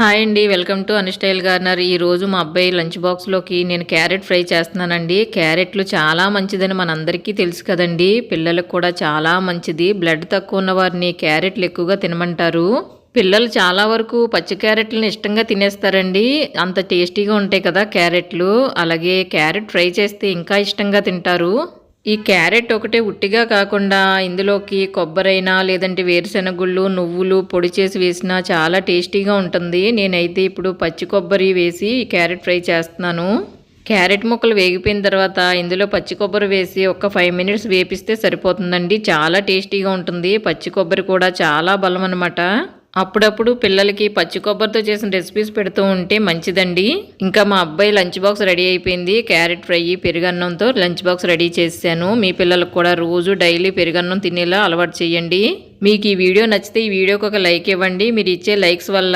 Hi అండి. Welcome to Anu style gardener. ఈరోజు మా అబ్బాయి లంచ్ బాక్స్‌లోకి నేను క్యారెట్ ఫ్రై చేస్తున్నానండి. క్యారెట్లు చాలా మంచిదని మనందరికీ తెలుసు కదండీ! పిల్లలకు కూడా చాలా మంచిది. బ్లడ్ తక్కువ ఉన్న వారిని క్యారెట్లు ఎక్కువగా తినమంటారు. పిల్లలు చాలా వరకు పచ్చి క్యారెట్‌లని ఇష్టంగా తినేస్తారండి. అంత టేస్టీగా ఉంటాయి కదా క్యారెట్లు. అలాగే క్యారెట్ ఫ్రై చేస్తే ఇంకా ఇష్టంగా తింటారు. ఈ క్యారెట్ ఒకటే ఉట్టిగా కాకుండా ఇందులోకి కొబ్బరైనా లేదంటే వేరుశెనగ గుళ్ళు, నువ్వులు పొడి చేసి వేసినా చాలా టేస్టీగా ఉంటుంది. నేనైతే ఇప్పుడు పచ్చి కొబ్బరి వేసి క్యారెట్ ఫ్రై చేస్తున్నాను. క్యారెట్ ముక్కలు వేగిపోయిన తర్వాత ఇందులో పచ్చి కొబ్బరి వేసి ఒక 5 మినిట్స్ వేపిస్తే సరిపోతుందండి. చాలా టేస్టీగా ఉంటుంది. పచ్చి కొబ్బరి కూడా చాలా బలం అన్నమాట. అప్పుడప్పుడు పిల్లలకి పచ్చి కొబ్బరితో చేసిన రెసిపీస్ పెడుతూ ఉంటే మంచిదండి. ఇంకా మా అబ్బాయి లంచ్ బాక్స్ రెడీ అయిపోయింది. క్యారెట్ ఫ్రై, పెరుగన్నంతో లంచ్ బాక్స్ రెడీ చేశాను. మీ పిల్లలకు కూడా రోజు డైలీ పెరుగన్నం తినేలా అలవాటు చేయండి. మీకు ఈ వీడియో నచ్చితే ఈ వీడియోకి ఒక లైక్ ఇవ్వండి. మీరు ఇచ్చే లైక్స్ వల్ల